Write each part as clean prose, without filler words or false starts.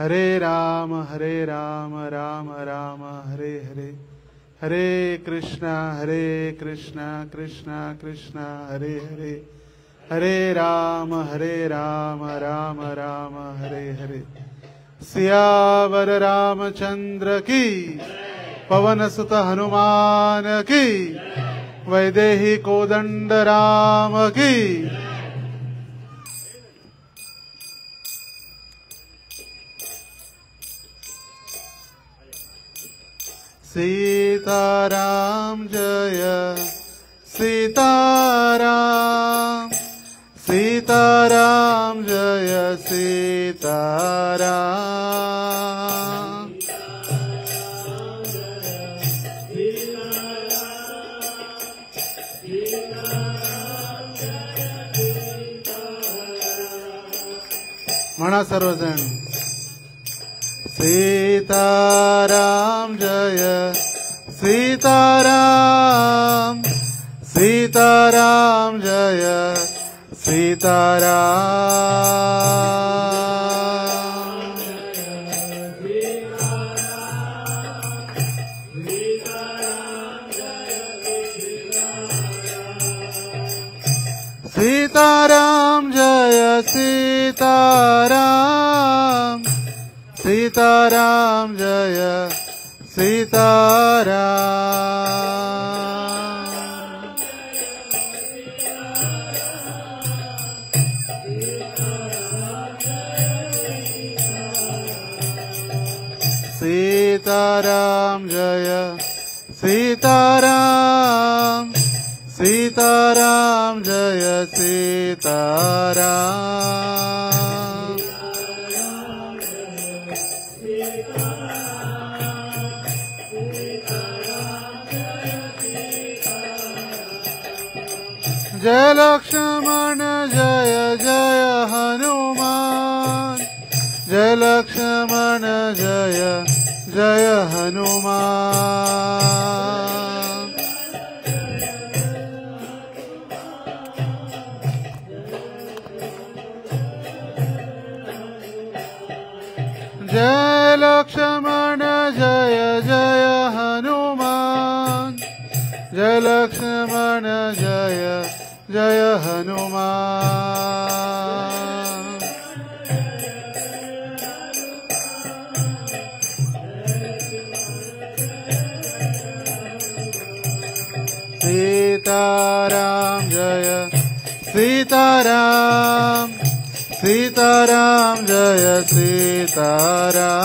हरे राम राम राम हरे हरे, हरे कृष्णा कृष्णा कृष्णा हरे हरे, हरे राम राम राम हरे हरे। सियावर रामचंद्र की, पवन सुत हनुमान की, वैदेही कोदंड राम की। सीताराम जय सीताराम, सीताराम जय सीताराम। म्हणा सर्वजण। सीताराम जय सीताराम, सीताराम जय सीताराम। सीताराम जय सीताराम, सीताराम जय सीताराम। सीताराम जय सीताराम, सीताराम जय सीताराम। जय लक्ष्मण जय जय हनुमान, जय लक्ष्मण जय जय हनुमान। जय लक्ष्मण जय जय हनुमान, जय लक्ष्मण जय जय हनुमान। सीताराम जय सीताराम, सीताराम जय सीताराम।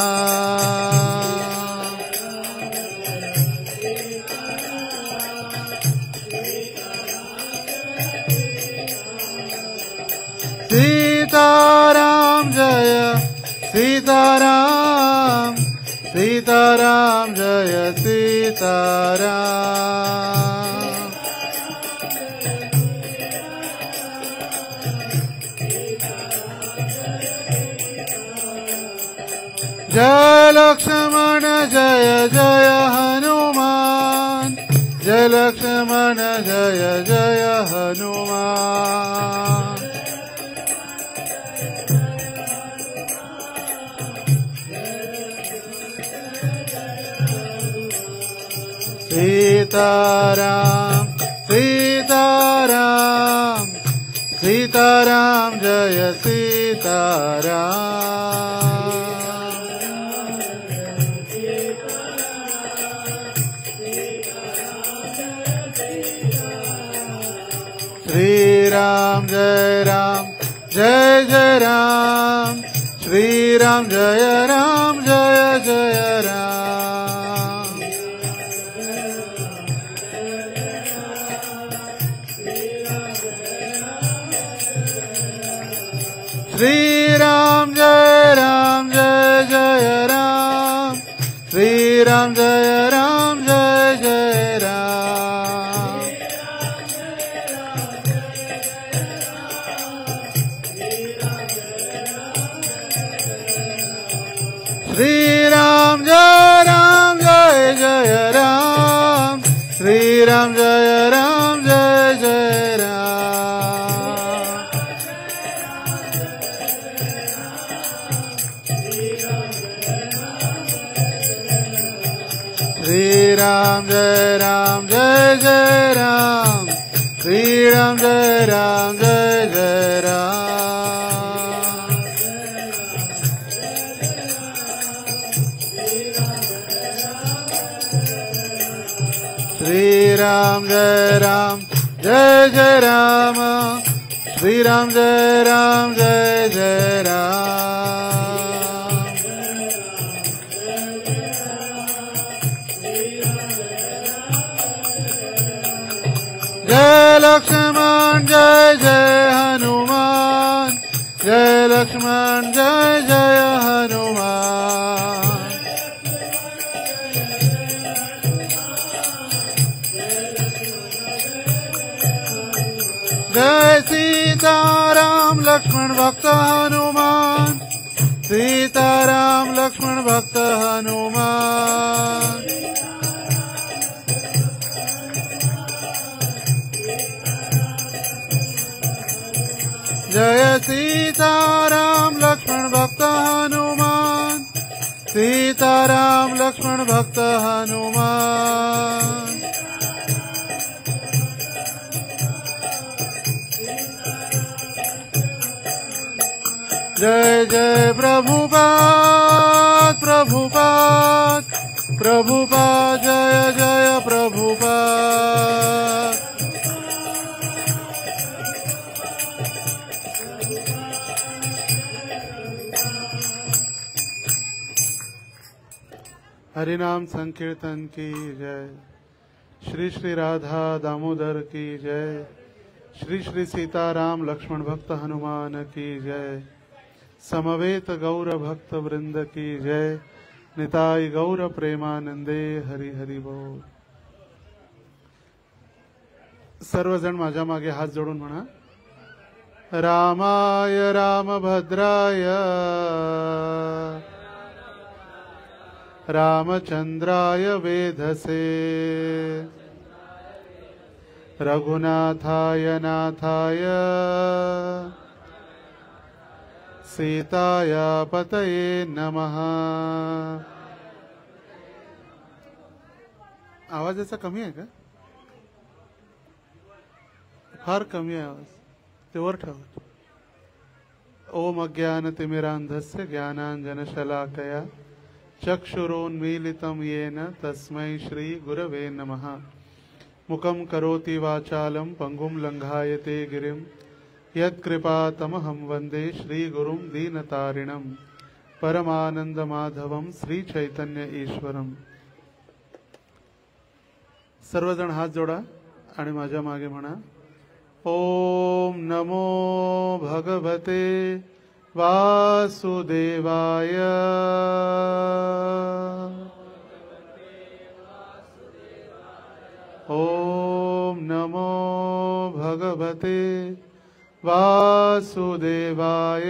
सीताराम जय सीताराम, सीताराम जय सीताराम। जय लक्ष्मण जय जय हनुमान, जय लक्ष्मण जय जय हनुमान। सीताराम सीताराम, सीताराम जय सीताराम। श्री राम जय जय राम, श्री राम जय जय राम। श्री राम जय जय राम, श्री राम जय जय राम। श्री राम जय जय राम, श्री राम जय जय Ram. Sri Ram Jai Ram Jai Jai Ram, Sri Ram Jai Ram Jai Jai Ram. Sri Ram Jai Ram Jai Jai Ram, Sri Ram Jai Ram Jai Jai Ram. Jai Lakshman Jai Jai Hanuman, Jai Lakshman Jai Jai Hanuman. Jai Sita Ram Lakshman Bhakta Hanuman, Sita Ram Lakshman Bhakta Hanuman. Jai Sita Ram Lakshman Bhakta Hanuman, Sita Ram Lakshman Bhakta Hanuman. Jai Jai Prabhupada, Prabhupada, Prabhupada, Jaya Jaya Prabhupada. हरिनाम संकीर्तन की जय। श्री श्री राधा दामोदर की जय। श्री श्री सीताराम लक्ष्मण भक्त हनुमान की जय। समवेत गौर भक्त वृंद की जय। निताई गौर प्रेमानंदे हरि हरि बोल। सर्वजण माझ्या मागे हात जोडून म्हणा, रामाय रामभद्राय रामचंद्राय वेधसे रघुनाथाय नाथाय सीताय पतये नमः। आवाजाचा कमी आहे का? फार कमी आहे आवाज, ते वर ठेवा। ओम अज्ञानतिमिरान्धस्य ज्ञानाञ्जनशलाकया चक्षुरोन्मीलितं येन तस्मै श्री गुरवे नमः। मुखं करोति वाचालं पंगुं लंघायते गिरिं यत्कृपातमहं वन्दे श्रीगुरुं दीनतारिणं परमानन्दमाधवं श्रीचैतन्य ईश्वरम्। सर्वजण हात जोडा आणि माझ्या मागे म्हणा, ओम नमो भगवते वासुदेवाय। ओम नमो भगवते वासुदेवाय।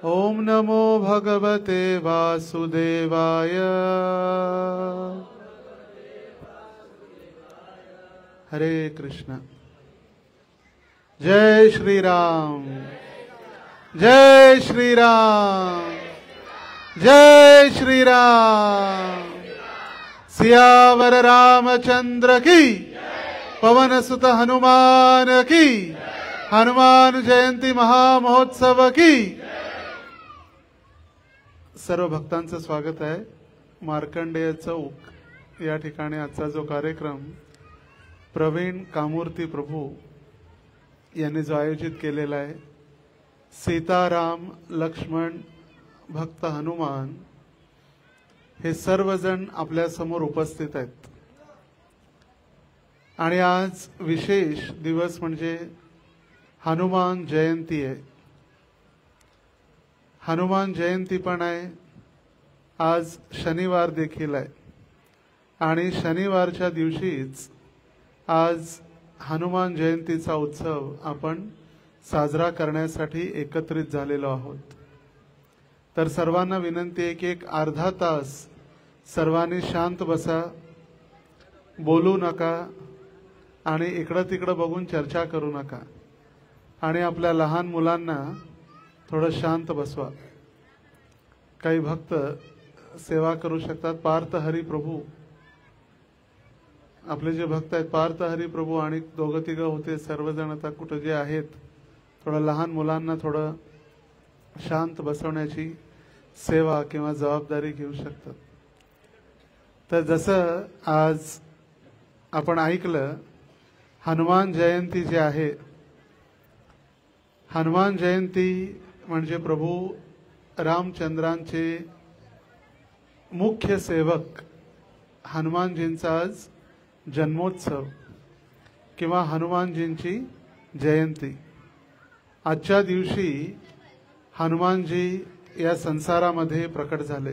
ओम नमो भगवते वासुदेवाय। हरे कृष्ण। जय श्री राम, जय श्री राम, जय श्री राम। सियावर रामचंद्र की, पवन सुत हनुमान की, हनुमान जयंती महामहोत्सव की। सर्व भक्तांचं स्वागत आहे। मार्कंडेय चौक या ठिकाणी आजचा जो कार्यक्रम प्रवीण कामूर्ती प्रभू यांनी जो आयोजित केलेला आहे, सीताराम लक्ष्मण भक्त हनुमान, हे सर्वजण आपल्या समोर उपस्थित आहेत। आणि आज विशेष दिवस म्हणजे हनुमान जयंती आहे। हनुमान जयंती पण आहे, आज शनिवार देखील आहे। आणि शनिवारच्या दिवशीच आज हनुमान जयंतीचा उत्सव आपण साजरा करण्यासाठी एकत्रित झालेलो आहोत। तर सर्वांना विनंती आहे की एक अर्धा तास सर्वांनी शांत बसा, बोलू नका आणि इकडं तिकडं बघून चर्चा करू नका। आणि आपल्या लहान मुलांना थोडं शांत बसवा। काही भक्त सेवा करू शकतात. पार्थ हरी प्रभू, आपले जे भक्त आहेत पार्थ हरी प्रभू आणि दोघं तिघं होते, सर्वजण आता कुठे जे आहेत, थोडं लहान मुलांना थोडं शांत बसवण्याची सेवा किंवा जबाबदारी घेऊ शकतात. तर जसं आज आपण ऐकलं, हनुमान जयंती जी आहे, हनुमान जयंती म्हणजे प्रभू रामचंद्रांचे मुख्य सेवक हनुमानजींचा आज जन्मोत्सव किंवा हनुमानजींची जयंती. आजच्या दिवशी हनुमानजी या संसारामध्ये प्रकट झाले.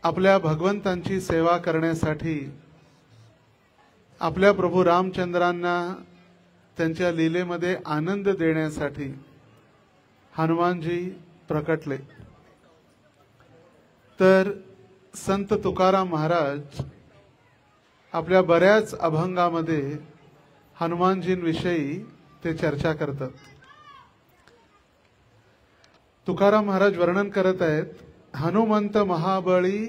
आपल्या भगवंतांची सेवा करण्यासाठी, आपल्या प्रभू रामचंद्रांना त्यांच्या लीलेमध्ये आनंद देण्यासाठी हनुमानजी प्रकटले. तर संत तुकाराम महाराज आपल्या बऱ्याच अभंगामध्ये हनुमानजींविषयी ते चर्चा करतात. तुकाराम महाराज वर्णन करत आहेत, हनुमंत महाबळी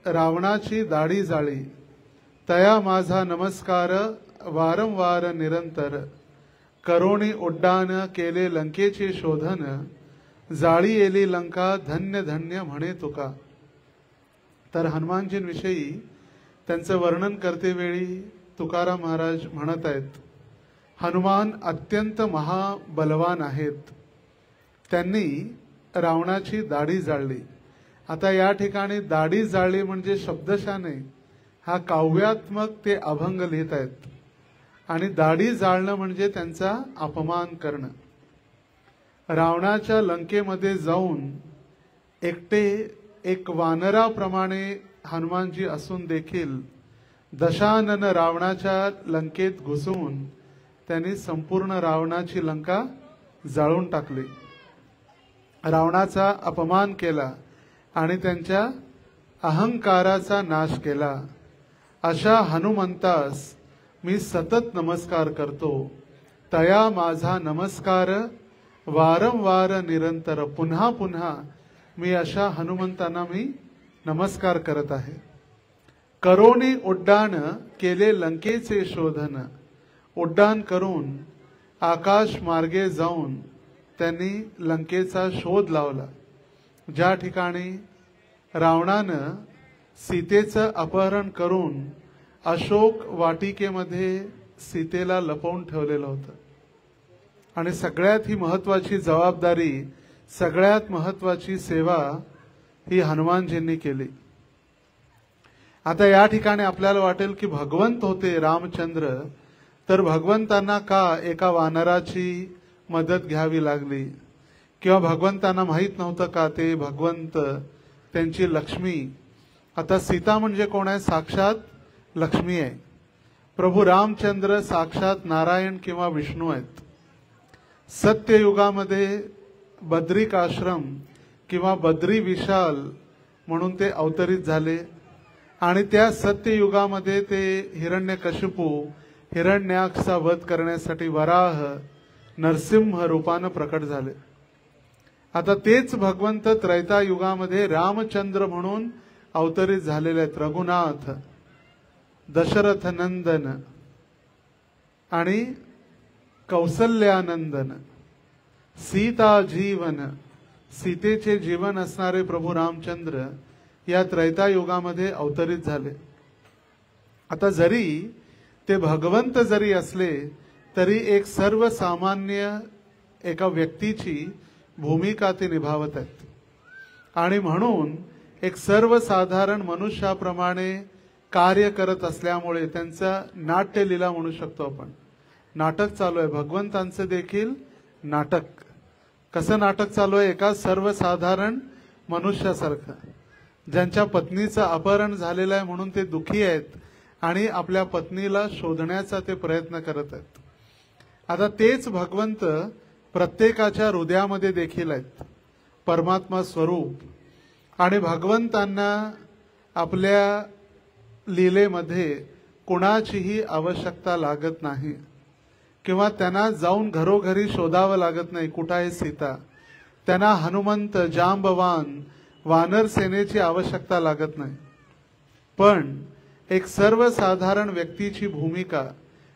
रावणाची दाढी जाळी, तया माझा नमस्कार वारंवार निरंतर, करोणी उड्डाण केले लंकेचे शोधन, जाळी येली लंका धन्य धन्य म्हणे तुका. तर हनुमानजींविषयी त्यांचं वर्णन करते वेळी तुकाराम महाराज म्हणत आहेत, हनुमान अत्यंत महाबलवान आहेत, त्यांनी रावणाची दाढी जाळली. आता या ठिकाणी दाढी जाळली म्हणजे शब्दशः नाही, हा काव्यात्मक ते अभंग लिहित आहेत. आणि दाढी जाळणं म्हणजे त्यांचा अपमान करणं. रावणाच्या लंकेमध्ये जाऊन एकटे एक वानराप्रमाणे हनुमानजी असून देखील दशानन रावणाच्या लंकेत घुसून त्यांनी संपूर्ण रावणाची लंका जाळून टाकली, रावणाचा अपमान केला आणि त्यांच्या अहंकाराचा नाश केला. अशा हनुमंतास मी सतत नमस्कार करतो, तया माझा नमस्कार वारंवार निरंतर. पुन्हा पुन्हा मी अशा हनुमंतांना मी नमस्कार करत आहे. करोनी उड्डाण केले लंकेचे शोधन, उड्डाण करून आकाश मार्गे जाऊन त्यांनी लंकेचा शोध लावला. ज्या ठिकाणी रावणानं सीतेचं अपहरण करून अशोक वाटिकेमध्ये सीतेला लपवून ठेवलेलं होतं. आणि सगळ्यात ही महत्वाची जबाबदारी, सगळ्यात महत्वाची सेवा ही हनुमानजींनी केली. आता या ठिकाणी आपल्याला वाटेल की भगवंत होते रामचंद्र, तर भगवंतांना का एका वानराची मदत घ्यावी लागली, किंवा भगवंतांना माहित नव्हतं का ते भगवंत त्यांची लक्ष्मी. आता सीता म्हणजे कोण आहे? साक्षात लक्ष्मी आहे. प्रभू रामचंद्र साक्षात नारायण किंवा विष्णू आहेत. सत्ययुगामध्ये बद्रिक आश्रम किंवा बद्री विशाल म्हणून ते अवतरित झाले. आणि त्या सत्ययुगामध्ये ते हिरण्यकशिपू हिरण्याक्षचा वध करण्यासाठी वराह नरसिंह रूपानं प्रकट झाले. आता तेच भगवंत त्रैता युगामध्ये रामचंद्र म्हणून अवतरित झालेले आहेत. रघुनाथ, दशरथ नंदन आणि कौसल्यानंदन, सीता जीवन, सीतेचे जीवन असणारे प्रभू रामचंद्र या त्रैता युगामध्ये अवतरित झाले. आता जरी ते भगवंत जरी असले तरी एक सर्वसामान्य एका व्यक्तीची भूमिका ते निभावत आहेत. आणि म्हणून एक सर्वसाधारण मनुष्याप्रमाणे कार्य करत असल्यामुळे त्यांचं नाट्यलीला म्हणू शकतो आपण. नाटक चालू आहे भगवंतांचं देखील नाटक. कसं नाटक चालू आहे? एका सर्वसाधारण मनुष्यासारखं, ज्यांच्या पत्नीचं अपहरण झालेलं आहे म्हणून ते दुःखी आहेत आणि आपल्या पत्नीला शोधण्याचा ते प्रयत्न करत आहेत. आता तेच भगवंत प्रत्येकाच्या हृदयामध्ये देखील आहेत, परमात्मा स्वरूप. आणि भगवंतांना आपल्या लीलेमध्ये कोणाचीही आवश्यकता लागत नाही, किंवा त्यांना जाऊन घरोघरी शोधावं लागत नाही कुठं आहे सीता. त्यांना हनुमंत, जांबवान, वानर सेनेची आवश्यकता लागत नाही. पण एक सर्वसाधारण व्यक्तीची भूमिका,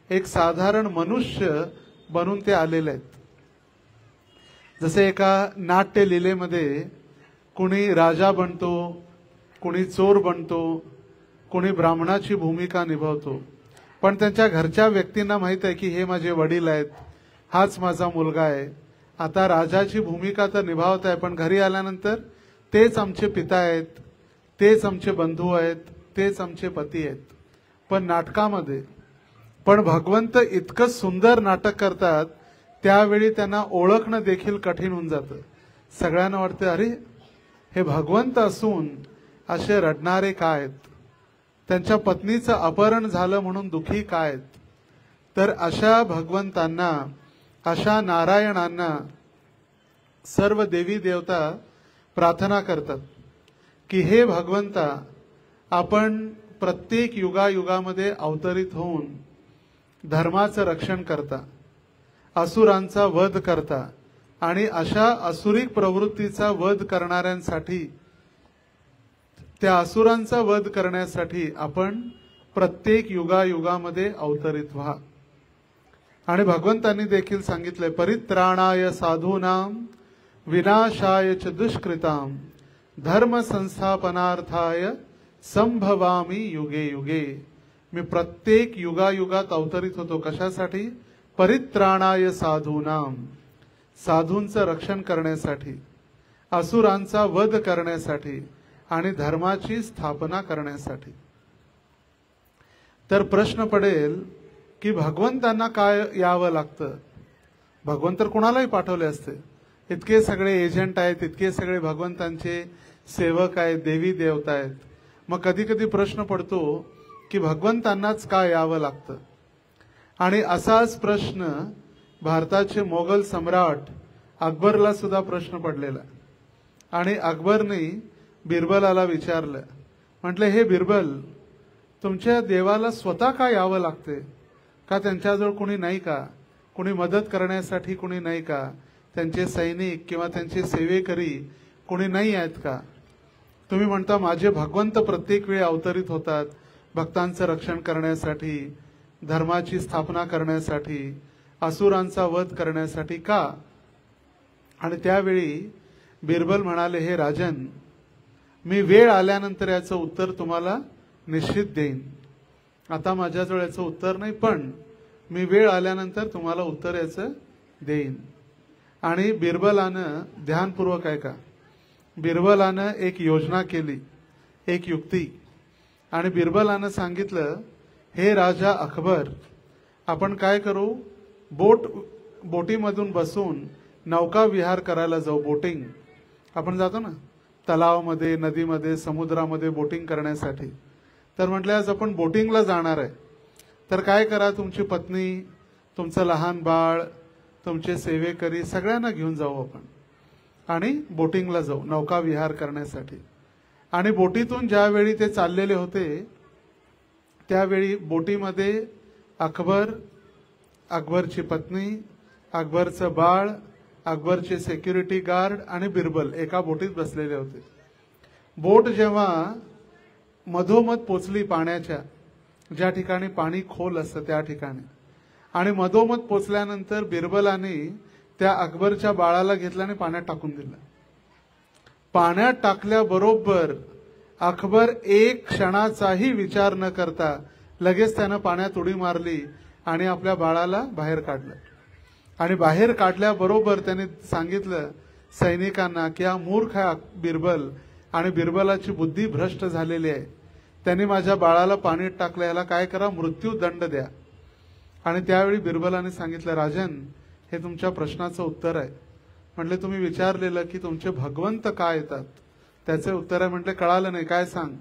एक साधारण मनुष्य बनून ते आलेले आहेत. जसे एका नाट्य लीलेमध्ये कुणी राजा बनतो, कुणी चोर बनतो, कुणी ब्राह्मणाची भूमिका निभावतो. पण त्यांच्या घरच्या व्यक्तींना माहित आहे की हे माझे वडील आहेत, हाच माझा मुलगा आहे. आता राजाची भूमिका तर निभावत आहे, पण घरी आल्यानंतर तेच आमचे पिता आहेत, तेच आमचे बंधू आहेत, तेच आमचे पती आहेत. पण नाटकामध्ये पण भगवंत इतकं सुंदर नाटक करतात, त्यावेळी त्यांना ओळखणं देखील कठीण होऊन जातं. सगळ्यांना वाटतं अरे हे भगवंत असून असे रडणारे काय आहेत, त्यांच्या पत्नीचं अपहरण झालं म्हणून दुखी काय आहेत. तर अशा भगवंतांना, अशा नारायणांना सर्व देवी देवता प्रार्थना करतात की हे भगवंता, आपण प्रत्येक युगायुगामध्ये अवतरित होऊन धर्माचं रक्षण करता, असुरांचा वध करता आणि अशा असुरिक प्रवृत्तीचा वध करणाऱ्यांसाठी, त्या असुरांचा वध करण्यासाठी आपण प्रत्येक युगायुगामध्ये अवतरित व्हा. आणि भगवंतांनी देखील सांगितले, परित्राणाय साधूनाम विनाशाय च दुष्कृताम धर्म संस्थापनार्थाय संभवामी युगे युगे. मी प्रत्येक युगायुगात अवतरित होतो. कशासाठी? परित्राणाय साधूनाम, साधूंचं रक्षण करण्यासाठी, असुरांचा वध करण्यासाठी आणि धर्माची स्थापना करण्यासाठी. तर प्रश्न पडेल की भगवंतांना काय यावं लागतं? भगवंत तर कोणालाही पाठवले असते. इतके सगळे एजंट आहेत, इतके सगळे भगवंतांचे सेवक आहेत, देवी देवता आहेत. मग कधी कधी प्रश्न पडतो की भगवंतांनाच काय यावं लागतं? आणि असाच प्रश्न भारताचे मोगल सम्राट अकबरला सुद्धा प्रश्न पडलेला. आणि अकबरने बिरबलाला विचारलं, म्हटलं हे बिरबल, तुमच्या देवाला स्वतः का यावं लागते? का त्यांच्याजवळ कोणी नाही का? कोणी मदत करण्यासाठी कोणी नाही का? त्यांचे सैनिक किंवा त्यांचे सेवेकरी कोणी नाही आहेत का? तुम्ही म्हणता माझे भगवंत प्रत्येक वेळी अवतरित होतात भक्तांचं रक्षण करण्यासाठी, धर्माची स्थापना करण्यासाठी, असुरांचा वध करण्यासाठी का? आणि त्यावेळी बिरबल म्हणाले, हे राजन, मी वेळ आल्यानंतर याचं उत्तर तुम्हाला निश्चित देईन. आता माझ्याजवळ याचं उत्तर नाही, पण मी वेळ आल्यानंतर तुम्हाला उत्तर याचं देईन. आणि बिरबलानं ध्यानपूर्वक ऐका, बिरबलानं एक योजना केली, एक युक्ती. आणि बिरबलानं सांगितलं, हे राजा अकबर, आपण काय करू, बोटीमधून बसून नौका विहार करायला जाऊ. बोटिंग आपण जातो ना तलावामध्ये, नदीमध्ये, समुद्रामध्ये बोटिंग करण्यासाठी. तर म्हटलं आज आपण बोटिंगला जाणार आहे, तर काय करा, तुमची पत्नी, तुमचं लहान बाळ, तुमचे सेवेकरी सगळ्यांना घेऊन जाऊ आपण आणि बोटिंगला जाऊ, नौका विहार करण्यासाठी. आणि बोटीतून ज्यावेळी ते चाललेले होते, त्यावेळी बोटीमध्ये अकबर, अकबरची पत्नी, अकबरचं बाळ, अकबरचे सिक्युरिटी गार्ड आणि बिरबल एका बोटीत बसलेले होते. बोट जेव्हा मधोमध पोचली पाण्याच्या, ज्या ठिकाणी पाणी खोल असतं त्या ठिकाणी, आणि मधोमध पोचल्यानंतर बिरबलाने त्या अकबरच्या बाळाला घेतलं आणि पाण्यात टाकून दिलं. पाण्यात टाकल्याबरोबर अकबर एक क्षणाचाही विचार न करता लगेच त्यानं पाण्यात उडी मारली आणि आपल्या बाळाला बाहेर काढलं. आणि बाहेर काढल्याबरोबर त्याने सांगितलं सैनिकांना की हा मूर्ख आहे बिरबल, आणि बिरबलाची बुद्धी भ्रष्ट झालेली आहे, त्यांनी माझ्या बाळाला पाण्यात टाकलं, याला काय करा, मृत्यूदंड द्या. आणि त्यावेळी बिरबलाने सांगितलं, राजन, हे तुमच्या प्रश्नाचं उत्तर आहे. म्हटले तुम्ही विचारलेलं की तुमचे भगवंत काय येतात, त्याचे उत्तर आहे. म्हटले कळालं नाही, काय सांग.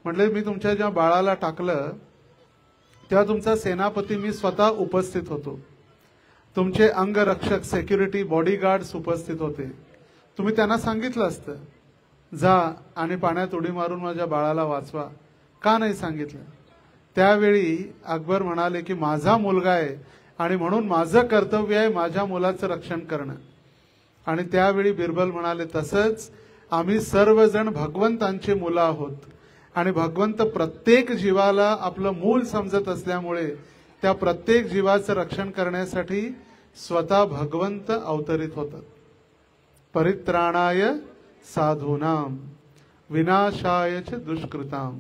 म्हटले मी तुमच्या जेव्हा बाळाला टाकलं तेव्हा तुमचा सेनापती मी स्वतः उपस्थित होतो, तुमचे अंगरक्षक, सिक्युरिटी, बॉडीगार्ड्स उपस्थित होते. तुम्ही त्यांना सांगितलं असतं जा आणि पाण्यात उडी मारून माझ्या बाळाला वाचवा, का नाही सांगितलं? त्यावेळी अकबर म्हणाले की माझा मुलगा आहे आणि म्हणून माझं कर्तव्य आहे माझ्या मुलाचं रक्षण करणं. आणि त्यावेळी बिरबल म्हणाले, तसंच आम्ही सर्वजण भगवंतांचे मुलं आहोत आणि भगवंत प्रत्येक जीवाला आपलं मूल समजत असल्यामुळे त्या प्रत्येक जीवाचं रक्षण करण्यासाठी स्वतः भगवंत अवतरित होतात. परित्राणाय साधूनाम विनाशाय च दुष्कृताम.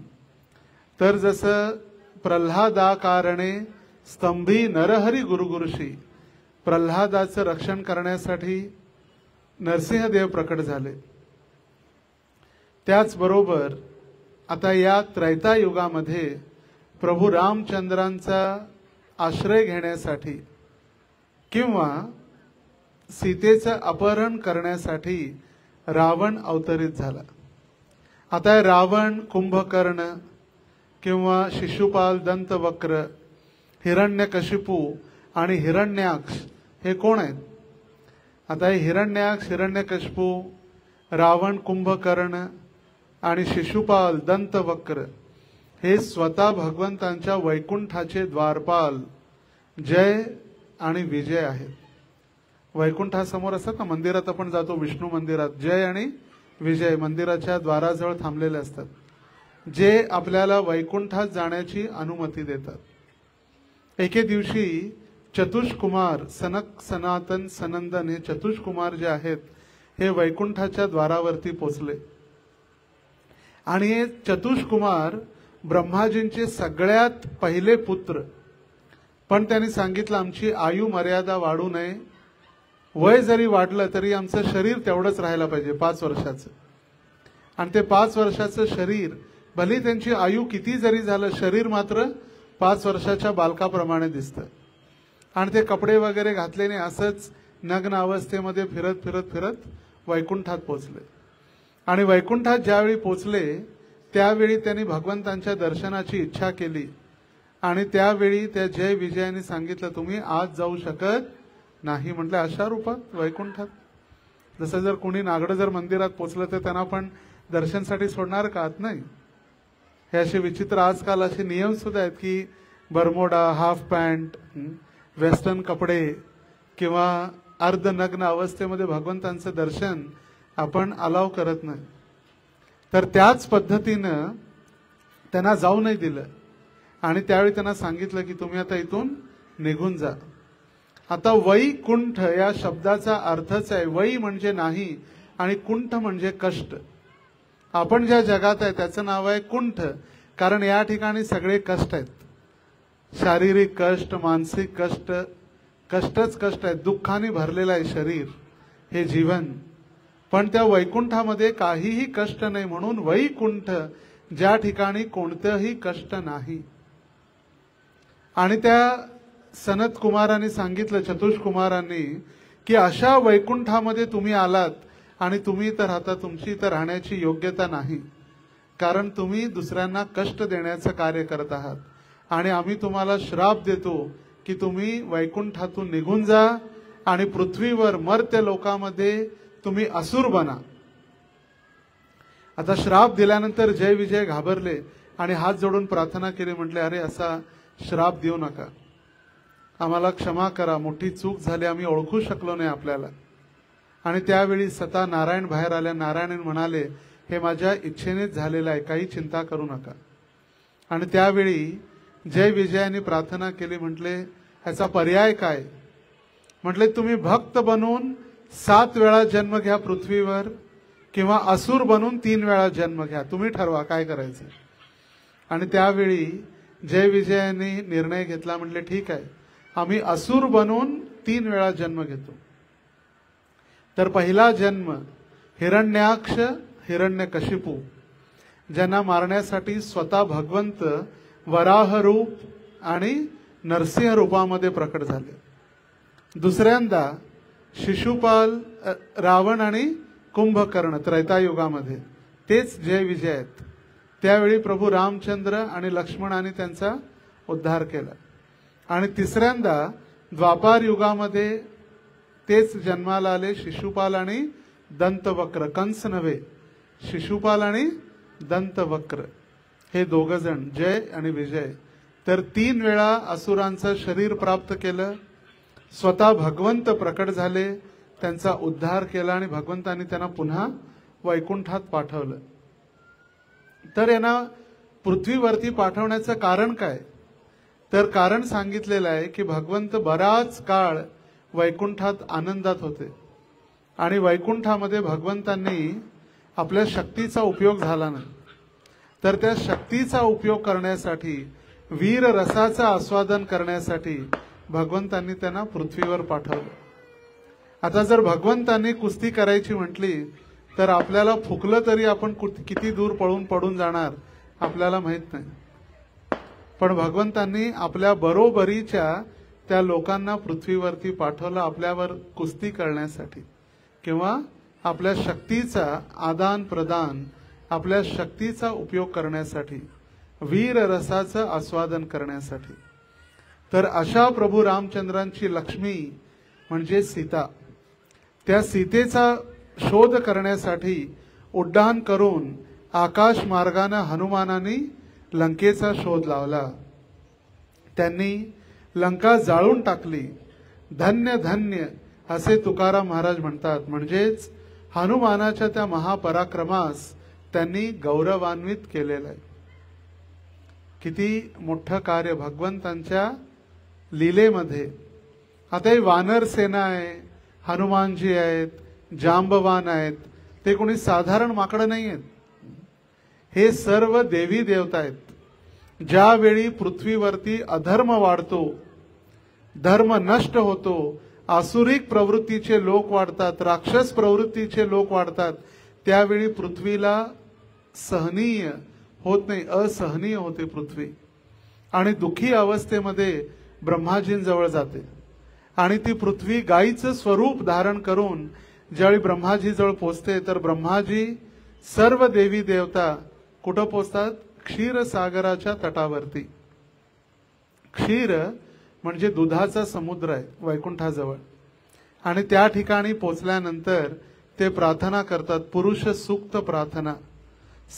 तर जसं प्रल्हादाकारणे स्तंभी नरहरी गुरुगुरुशी, प्रल्हादाचं रक्षण करण्यासाठी नरसिंहदेव प्रकट झाले, त्याचबरोबर आता या त्रैतायुगामध्ये प्रभू रामचंद्रांचा आश्रय घेण्यासाठी किंवा सीतेचं अपहरण करण्यासाठी रावण अवतरित झाला. आता रावण, कुंभकर्ण किंवा शिशुपाल, दंतवक्र, हिरण्यकशिपू आणि हिरण्याक्ष हे कोण आहेत? आता हे हिरण्याक्ष, हिरण्यकशिपू, रावण, कुंभकर्ण आणि शिशुपाल, दंतवक्र हे स्वतः भगवंतांच्या वैकुंठाचे द्वारपाल जय आणि विजय आहेत. वैकुंठासमोर असतात ना, मंदिरात आपण जातो, विष्णू मंदिरात जय आणि विजय मंदिराच्या द्वाराजवळ थांबलेले असतात, जे आपल्याला वैकुंठात जाण्याची अनुमती देतात. एके दिवशी चतुष्कुमार, सनक, सनातन, सनंदन हे चतुष्कुमार जे आहेत हे वैकुंठाच्या द्वारावरती पोचले आणि हे चतुष्कुमार ब्रह्माजींचे सगळ्यात पहिले पुत्र. पण त्यांनी सांगितलं, आमची आयु मर्यादा वाढू नये, वय जरी वाढलं तरी आमचं शरीर तेवढंच राहायला पाहिजे 5 वर्षाचं. आणि ते 5 वर्षाचं शरीर, भले त्यांची आयु किती जरी झालं, शरीर मात्र 5 वर्षाच्या बालकाप्रमाणे दिसतं. आणि ते कपडे वगैरे घातले नाही, असंच नग्न अवस्थेमध्ये फिरत फिरत फिरत वैकुंठात पोचले. आणि वैकुंठात ज्यावेळी पोचले त्यावेळी त्यांनी भगवंतांच्या दर्शनाची इच्छा केली आणि त्यावेळी त्या जय विजयाने सांगितलं, तुम्ही आज जाऊ शकत नाही. म्हटलं, अशा रूपात वैकुंठात? जसं जर कोणी नागडं जर मंदिरात पोचलं तर त्यांना पण दर्शनसाठी सोडणार का? नाही. हे असे विचित्र आजकाल असे नियम सुद्धा आहेत की बरमोडा, हाफ पॅन्ट, वेस्टर्न कपडे किंवा अर्धनग्न अवस्थेमध्ये भगवंतांचं दर्शन आपण अलाव करत नाही. तर त्याच पद्धतीनं त्यांना जाऊ नाही दिलं आणि त्यावेळी त्यांना सांगितलं की तुम्ही आता इथून निघून जा. आता वैकुंठ या शब्दाचा अर्थच आहे, वै म्हणजे नाही आणि कुंठ म्हणजे कष्ट. आपण ज्या जगात आहे त्याचं नाव आहे कुंठ, कारण या ठिकाणी सगळे कष्ट आहेत. शारीरिक कष्ट, मानसिक कष्ट, कष्टच कष्ट आहेत. दुःखाने भरलेलं आहे शरीर, हे जीवन. पण त्या वैकुंठामध्ये काहीही कष्ट नाही, म्हणून वैकुंठ, ज्या ठिकाणी कोणतंही कष्ट नाही. आणि त्या सनत कुमारांनी सांगितलं, चतुष्कुमारांनी, की अशा वैकुंठामध्ये तुम्ही आलात आणि तुम्ही तर आता तुमची तर राहण्याची योग्यता नाही, कारण तुम्ही दुसऱ्यांना कष्ट देण्याचं कार्य करत आहात आणि आम्ही तुम्हाला श्राप देतो की तुम्ही वैकुंठातून निघून जा आणि पृथ्वीवर मर्त्य लोकामध्ये तुम्ही असुर बना. आता श्राप दिल्यानंतर जय विजय घाबरले आणि हात जोडून प्रार्थना केली. म्हटले, अरे असा श्राप देऊ नका, आम्हाला क्षमा करा, मोठी चूक झाली, आम्ही ओळखू शकलो नाही आपल्याला. आणि त्यावेळी स्वतः नारायण बाहेर आल्या. नारायण म्हणाले, हे माझ्या इच्छेनेच झालेलं आहे, काही चिंता करू नका. आणि त्यावेळी जय विजयाने प्रार्थना केली. म्हटले, ह्याचा पर्याय काय? म्हटले, तुम्ही भक्त बनून 7 वेळा जन्म घ्या पृथ्वीवर किंवा असुर बनून 3 वेळा जन्म घ्या, तुम्ही ठरवा काय करायचं. आणि त्यावेळी जय विजयाने निर्णय घेतला. म्हटले, ठीक आहे, आम्ही असुर बनून 3 वेळा जन्म घेतो. तर पहिला जन्म हिरण्याक्ष, हिरण्यकशिपू, ज्यांना मारण्यासाठी स्वतः भगवंत वराह रूप आणि नरसिंह रूपामध्ये प्रकट झाले. दुसऱ्यांदा शिशुपाल, रावण आणि कुंभकर्ण त्रैतायुगामध्ये, तेच जय विजय आहेत. त्यावेळी प्रभू रामचंद्र आणि लक्ष्मणाने त्यांचा उद्धार केला. आणि तिसऱ्यांदा द्वापार युगामध्ये तेच जन्माला आले, शिशुपाल आणि दंतवक्र. कंस नव्हे, शिशुपाल आणि दंतवक्र हे दोघ जण, जय आणि विजय. तर 3 वेळा असुरांचं शरीर प्राप्त केलं, स्वतः भगवंत प्रकट झाले, त्यांचा उद्धार केला आणि भगवंतांनी त्यांना पुन्हा वैकुंठात पाठवलं. तर यांना पृथ्वीवरती पाठवण्याचं कारण काय? तर कारण सांगितलेलं आहे की भगवंत बराच काळ वैकुंठात आनंदात होते आणि वैकुंठामध्ये भगवंतांनी आपल्या शक्तीचा उपयोग झाला नाही. तर त्या शक्तीचा उपयोग करण्यासाठी, वीर रसाचं आस्वादन करण्यासाठी भगवंतांनी त्यांना पृथ्वीवर पाठवलं. आता जर भगवंतांनी कुस्ती करायची म्हटली तर आपल्याला फुकलं तरी आपण किती दूर पडून जाणार आपल्याला माहित नाही. पण भगवंतांनी आपल्या बरोबरीच्या त्या लोकांना पृथ्वीवरती पाठवलं आपल्यावर कुस्ती करण्यासाठी किंवा आपल्या शक्तीचा आदान प्रदान, आपल्या शक्तीचा उपयोग करण्यासाठी, वीर रसाचं आस्वादन करण्यासाठी. तर अशा प्रभू रामचंद्रांची लक्ष्मी म्हणजे सीता, त्या सीतेचा शोध करण्यासाठी उड्डाण करून आकाश मार्गाने हनुमानाने लंकेचा शोध लावला. त्यांनी लंका जाळून टाकली. धन्य धन्य असे तुकाराम महाराज म्हणतात. म्हणजेच हनुमानाच्या त्या महापराक्रमास त्यांनी गौरवान्वित केलेलं आहे. किती मोठं कार्य भगवंतांच्या लीलेमध्ये. आता ही वानर सेना आहे, हनुमानजी आहेत, जांबवान आहेत, ते कोणी साधारण माकडं नाही आहेत. हे सर्व देवी देवता आहेत. ज्यावेळी पृथ्वीवरती अधर्म वाढतो, धर्म नष्ट होतो, आसुरिक प्रवृत्तीचे लोक वाढतात, राक्षस प्रवृत्तीचे लोक वाढतात, त्यावेळी पृथ्वीला सहनीय होत नाही, असहनीय होते पृथ्वी आणि दुःखी अवस्थेमध्ये ब्रह्माजींजवळ जाते. आणि ती पृथ्वी गायीचं स्वरूप धारण करून ज्यावेळी ब्रह्माजीजवळ पोचते तर ब्रह्माजी सर्व देवी देवता कुठं पोचतात? क्षीरसागराच्या तटावरती. क्षीर म्हणजे दुधाचा समुद्र आहे वैकुंठाजवळ. आणि त्या ठिकाणी पोचल्यानंतर ते प्रार्थना करतात, पुरुष सूक्त प्रार्थना.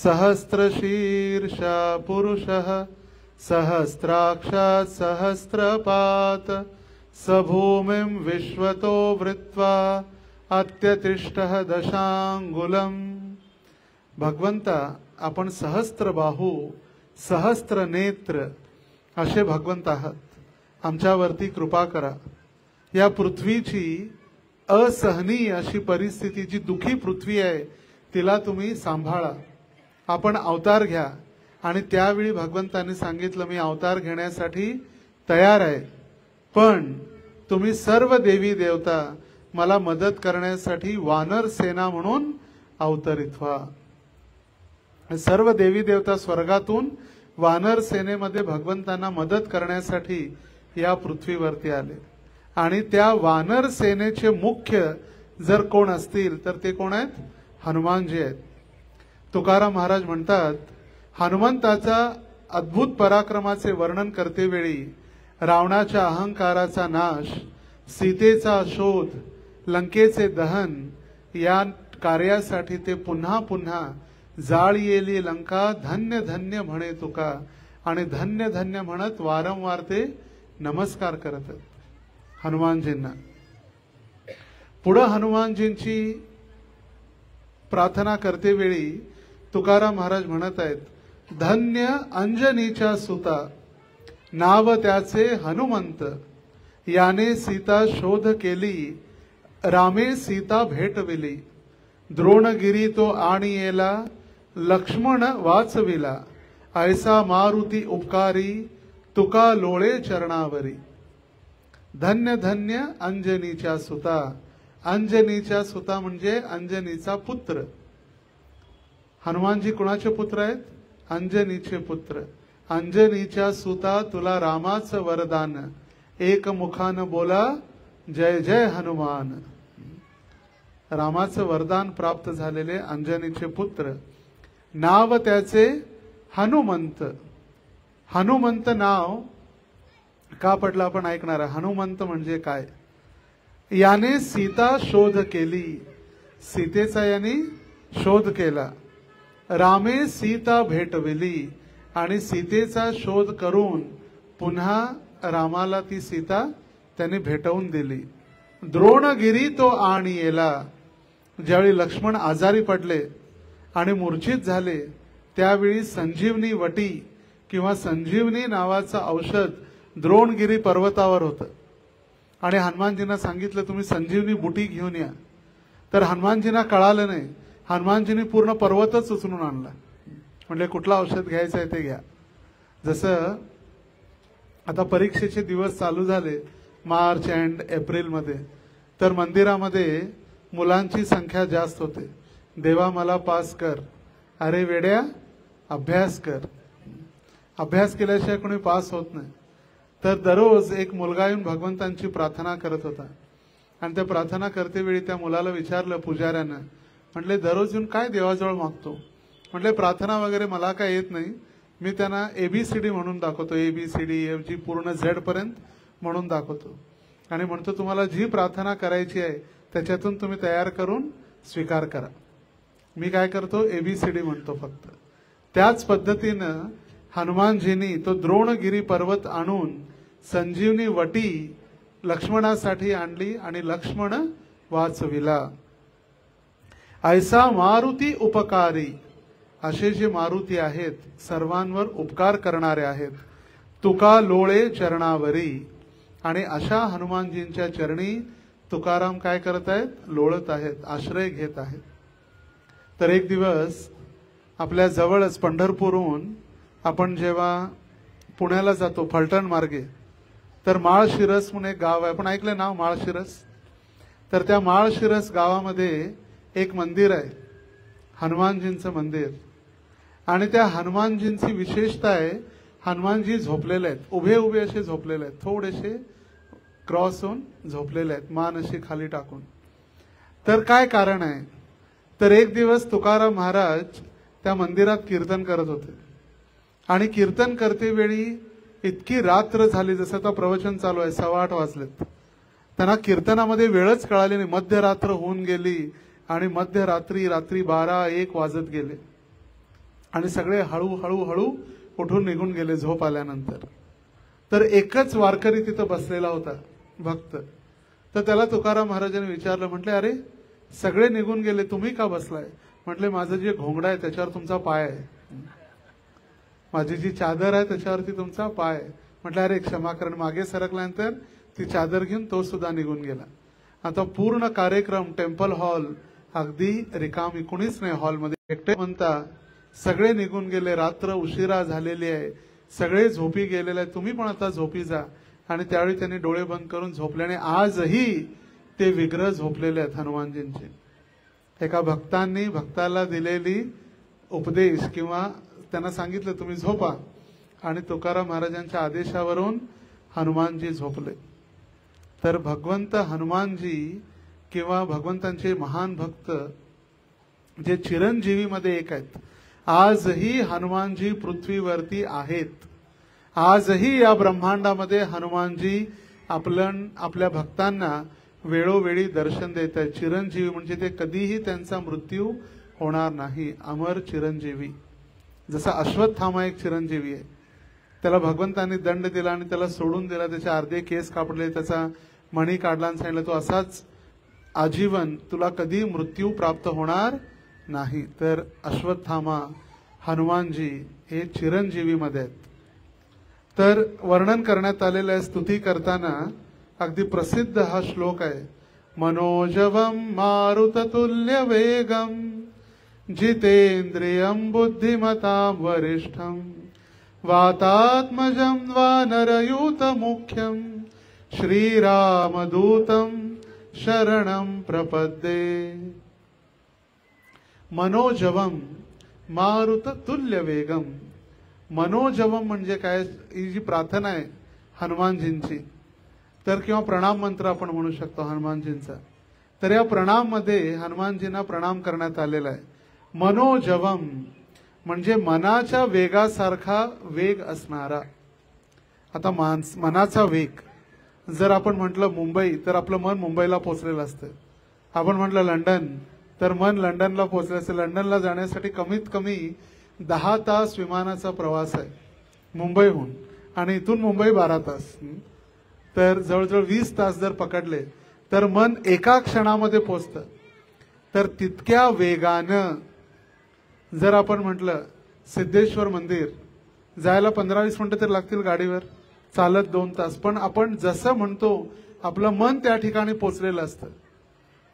सहस्त्र शीर्षा पुरुषः सहस्त्राक्षात् सहस्त्रपात सभूमिं विश्वतो वृत्वा अत्यतिष्ठः दशांगुलम. भगवंता, आपण सहस्त्र बाहू, सहस्त्र नेत्र असे भगवंत आहात. आमच्यावरती कृपा करा. या पृथ्वीची असहनीय अशी परिस्थिती, जी दुखी पृथ्वी आहे, तिला तुम्ही सांभाळा. आपण अवतार घ्या. आणि त्यावेळी भगवंतांनी सांगितलं, मी अवतार घेण्यासाठी तयार आहे, पण तुम्ही सर्व देवी देवता मला मदत करण्यासाठी वानर सेना म्हणून अवतरित व्हा. सर्व देवी देवता स्वर्गातून वानर सेनेमध्ये भगवंतांना मदत करण्यासाठी या पृथ्वीवरती आले. आणि त्या वानर सेनेचे मुख्य जर कोण असतील तर ते कोण आहेत? हनुमानजी आहेत. तुकाराम महाराज म्हणतात, हनुमंताचा अद्भुत पराक्रमाचे वर्णन करतेवेळी रावणाच्या अहंकाराचा नाश, सीतेचा शोध, लंकेचे दहन या कार्यासाठी ते पुन्हा पुन्हा जाळीली लंका धन्य धन्य म्हणे तुका, आणि धन्य धन्य म्हणत वारंवार ते नमस्कार करत हनुमानजींना. पुढे हनुमानजींची प्रार्थना करतेवेळी तुकाराम महाराज म्हणत आहेत, धन्य अंजनीच्या सुता नाव त्याचे हनुमंत, याने सीता शोध केली रामे सीता भेटविली, द्रोणगिरी तो आणियेला लक्ष्मण वाचविला, ऐसा मारुती उपकारी तुका लोळे चरणावरी. धन्य धन्य अंजनीच्या सुता. अंजनीच्या सुता म्हणजे अंजनीचा पुत्र. हनुमानजी कुणाचे पुत्र आहेत? अंजनीचे पुत्र. अंजनीच्या सुता तुला रामाचं वरदान, एक मुखानं बोला जय जय हनुमान. रामाचं वरदान प्राप्त झालेले अंजनीचे पुत्र. नाव त्याचे हनुमंत. हनुमंत नाव का पडलं आपण ऐकणार. हनुमंत म्हणजे काय? याने सीता शोध केली. सीतेचा याने शोध केला. रामे सीता भेटविली. आणि सीतेचा शोध करून पुन्हा रामाला ती सीता त्याने भेटवून दिली. द्रोणगिरी तो आणि येला. ज्यावेळी लक्ष्मण आजारी पडले आणि मूर्छित झाले त्यावेळी संजीवनी वटी किंवा संजीवनी नावाचं औषध द्रोणगिरी पर्वतावर होतं. आणि हनुमानजींना सांगितलं तुम्ही संजीवनी बुटी घेऊन या. तर हनुमानजींना कळालं नाही. हनुमानजींनी पूर्ण पर्वतच उचलून आणला. म्हणजे कुठलं औषध घ्यायचं आहे ते घ्या. जसं आता परीक्षेचे दिवस चालू झाले मार्च अँड एप्रिलमध्ये, तर मंदिरामध्ये मुलांची संख्या जास्त होते. देवा मला पास कर. अरे वेड्या अभ्यास कर. अभ्यास केल्याशिवाय कोणी पास होत नाही. तर दररोज एक मुलगा येऊन भगवंतांची प्रार्थना करत होता. आणि त्या प्रार्थना करते वेळी त्या मुलाला विचारलं पुजाऱ्यानं, म्हटले दररोज येऊन काय देवाजवळ मागतो. म्हटले प्रार्थना वगैरे मला काय येत नाही. मी त्यांना ABCD म्हणून दाखवतो. ABCD पूर्ण Z पर्यंत म्हणून दाखवतो. आणि म्हणतो तुम्हाला जी प्रार्थना करायची आहे त्याच्यातून तुम्ही तयार करून स्वीकार करा. मी काय करतो ABCD म्हणतो फक्त. त्याच पद्धतीनं हनुमानजींनी तो द्रोणगिरी पर्वत आणून संजीवनी वटी लक्ष्मणासाठी आणली आणि लक्ष्मण वाचविला. ऐसा मारुती उपकारी. असे जे मारुती आहेत सर्वांवर उपकार करणारे आहेत. तुका लोळे चरणावरी. आणि अशा हनुमानजींच्या चरणी तुकाराम काय करत आहेत, लोळत आहेत, आश्रय घेत आहेत. तर एक दिवस आपल्या जवळच पंढरपूरहून आपण जेव्हा पुण्याला जातो फलटण मार्गे, तर माळशिरस म्हणून एक गाव आहे. आपण ऐकलं नाव माळशिरस. तर त्या माळशिरस गावामध्ये एक मंदिर आहे, हनुमानजींचं मंदिर. आणि त्या हनुमानजींची विशेषता आहे, हनुमानजी झोपलेले आहेत, उभे उभे असे झोपलेले आहेत, थोडेसे क्रॉस होऊन झोपलेले आहेत, मान अशी खाली टाकून. तर काय कारण आहे, तर एक दिवस तुकाराम महाराज त्या मंदिरात कीर्तन करत होते. आणि कीर्तन करते वेळी इतकी रात्र झाली, जसं आता प्रवचन चालू आहे, 8:15 वाजलेत. त्यांना कीर्तनामध्ये वेळच कळाली नाही. मध्यरात्र होऊन गेली आणि मध्यरात्री रात्री 12-1 वाजत गेले. आणि सगळे हळूहळू हळू उठून निघून गेले झोप आल्यानंतर. तर एकच वारकरी तिथं बसलेला होता, भक्त. तर त्याला तुकाराम महाराजांनी विचारलं, म्हटले अरे सगळे निघून गेले, तुम्ही का बसलाय. म्हटले माझं जे घोंगडा आहे त्याच्यावर तुमचा पाय आहे, माझी जी चादर आहे त्याच्यावरती तुमचा पाय आहे. म्हटलं अरे क्षमा करण. मागे सरकल्यानंतर ती चादर घेऊन तो सुद्धा निघून गेला. आता पूर्ण कार्यक्रम टेम्पल हॉल अगदी रिकामी, कुणीच नाही हॉलमध्ये. एकटे म्हणता सगळे निघून गेले, रात्र उशिरा झालेली आहे, सगळे झोपी गेलेले आहेत, तुम्ही पण आता झोपी जा. आणि त्यावेळी त्यांनी डोळे बंद करून झोपल्याने आजही ते विग्रह झोपलेले आहेत हनुमानजींचे. एका भक्तांनी भक्ताला दिलेली उपदेश किंवा त्यांना सांगितलं तुम्ही झोपा, आणि तुकाराम महाराजांच्या आदेशावरून हनुमानजी झोपले. तर भगवंत हनुमानजी किंवा भगवंतांचे महान भक्त जे चिरंजीवीमध्ये एक आहेत. आजही हनुमानजी पृथ्वीवरती आहेत. आजही या ब्रह्मांडामध्ये हनुमानजी आपल्या भक्तांना वेळोवेळी दर्शन देत आहेत. चिरंजीवी म्हणजे ते कधीही त्यांचा मृत्यू होणार नाही, अमर चिरंजीवी. जसा अश्वत्थामा एक चिरंजीवी आहे, त्याला भगवंतांनी दंड दिला आणि त्याला सोडून दिला, त्याचे अर्धे केस कापले, त्याचा मणी काढला आणि सांगितलं तू असाच आजीवन, तुला कधी मृत्यू प्राप्त होणार नाही. तर अश्वत्थामा हनुमानजी हे चिरंजीवी मध्ये आहेत. तर वर्णन करण्यात आलेलं आहे स्तुती करताना, अगदी प्रसिद्ध हा श्लोक आहे. मनोजवम मारुततुल्य वेगम जितेंद्रियं बुद्धिमतां वरिष्ठं वातात्मजं वानरयूत मुख्यं श्रीरामदूतं शरणं प्रपद्ये. मनोजवम मारुततुल्य वेगम. मनोजवम म्हणजे काय, ही जी प्रार्थना आहे हनुमानजींची, तर किंवा प्रणाम मंत्र आपण म्हणू शकतो हनुमानजींचा. तर या प्रणाम मध्ये हनुमानजींना प्रणाम करण्यात आलेला आहे. मनोजवम म्हणजे मनाच्या वेगासारखा वेग असणारा. आता मनाचा वेग, जर आपण म्हटलं मुंबई तर आपलं मन मुंबईला पोहोचलेलं असतं. आपण म्हटलं लंडन तर मन लंडनला पोहोचलं असतं. लंडनला जाण्यासाठी कमीत कमी 10 तास विमानाचा प्रवास आहे मुंबईहून, आणि इथून मुंबई 12 तास. तर जवळजवळ 20 तास जर पकडले तर मन एका क्षणामध्ये पोचतं. तर तितक्या वेगानं जर आपण म्हटलं सिद्धेश्वर मंदिर जायला 15-20 मिनिटं तरी लागतील गाडीवर, चालत 2 तास, पण आपण जसं म्हणतो आपलं मन त्या ठिकाणी पोचलेलं असतं.